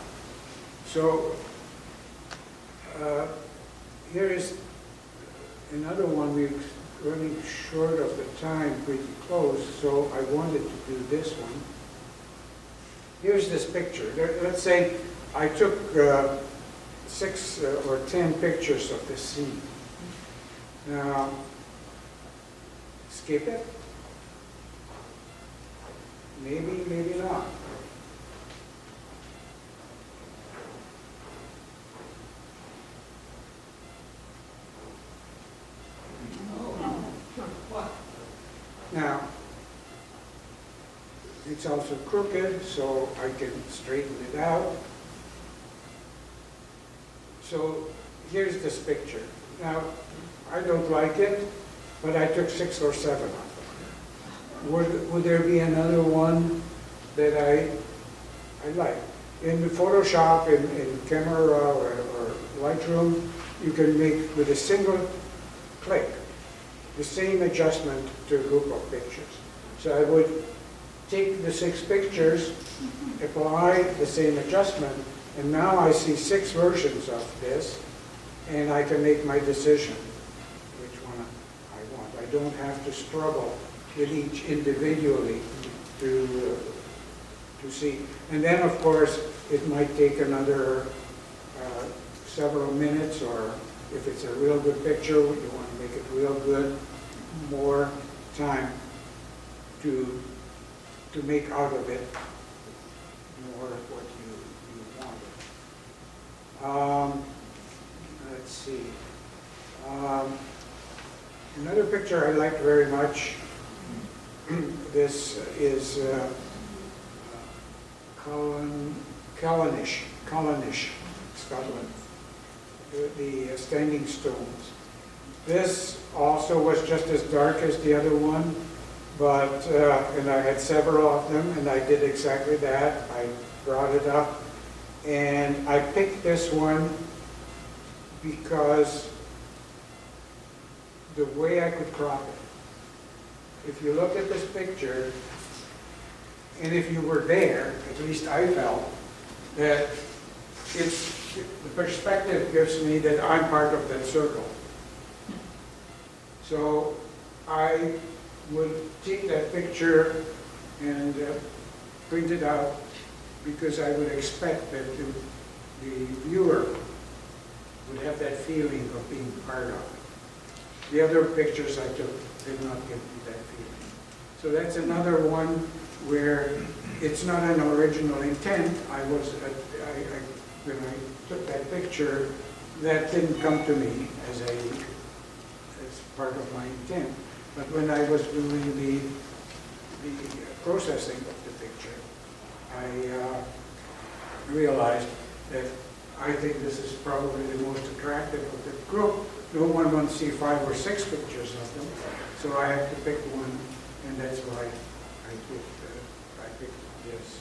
So here is another one. We're running short of the time, pretty close, so I wanted to do this one. here's this picture. Let's say I took 6 or 10 pictures of the scene. Now, skip it? Maybe, maybe not. Now, it's also crooked, so I can straighten it out. So here's this picture. Now, I don't like it, but I took 6 or 7 of them. Would there be another one that I like? In Photoshop, in Camera or Lightroom, you can make, with a single click, the same adjustment to a group of pictures. So I would take the 6 pictures, apply the same adjustment, and now I see 6 versions of this, and I can make my decision which one I want. I don't have to struggle with each individually to see. And then, of course, it might take another several minutes, or if it's a real good picture, you want to make it real good, more time to make out of it more of what you wanted. Let's see. Another picture I liked very much, this is Callanish, Scotland, the standing stones. This also was just as dark as the other one, but, and I had several of them, and I did exactly that. I brought it up, and I picked this one because the way I could crop it. If you look at this picture, and if you were there, at least I felt, that the perspective gives me that I'm part of that circle. So I would take that picture and print it out, because I would expect that the viewer would have that feeling of being part of it. The other pictures I took did not give me that feeling. So that's another one where it's not an original intent. When I took that picture, that didn't come to me as part of my intent. But when I was doing the processing of the picture, I realized that I think this is probably the most attractive of the group. No one wants to see 5 or 6 pictures of them, so I have to pick one, and that's why I picked this.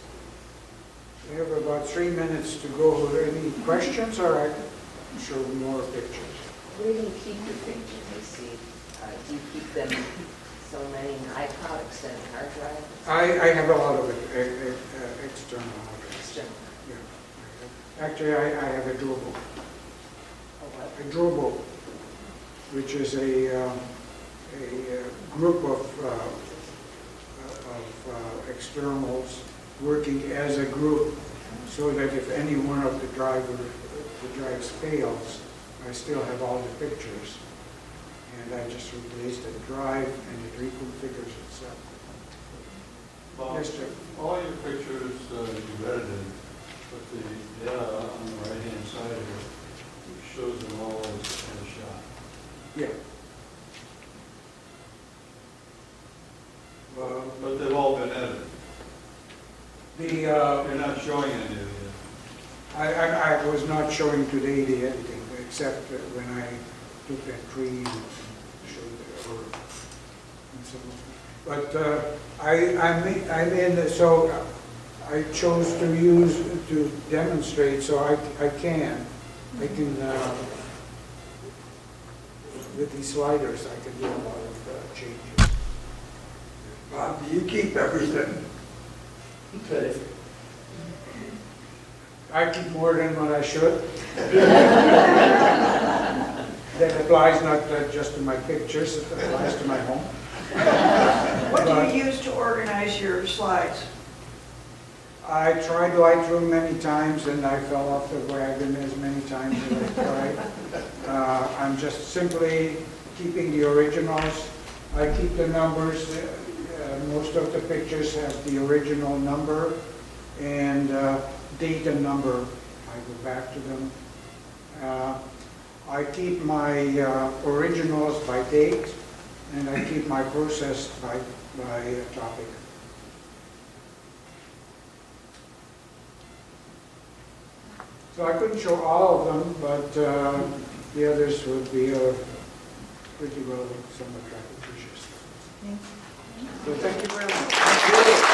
We have about 3 minutes to go. Are there any questions, or I can show more pictures? Where do you keep your pictures? I see. Do you keep them so many in iCloud, extended hard drive? I have a lot of it, external. External. Yeah. Actually, I have a Drobo. A Drobo, which is a group of externals working as a group, so that if any one of the drives fails, I still have all the pictures. And I just replaced the drive, and it reconfigures itself. Bob, Yes, sir. all your pictures you edited, but the data on the right-hand side here shows them all as a shot. Yeah. But they've all been edited. You're not showing any of it. I was not showing today the editing, except when I took that tree and showed the or and so on. But so I chose to demonstrate, so I can with these sliders I can do a lot of changes. Bob, do you keep everything? Okay. I keep more than what I should. That applies not just to my pictures, it applies to my home. What do you use to organize your slides? I tried Lightroom many times and I fell off the wagon as many times as I tried. I'm just simply keeping the originals. I keep the numbers. Most of the pictures have the original number and date and number. I go back to them. I keep my originals by date and I keep my processed by topic. So I couldn't show all of them, but the others would be pretty well some attractive pictures. So thank you very much.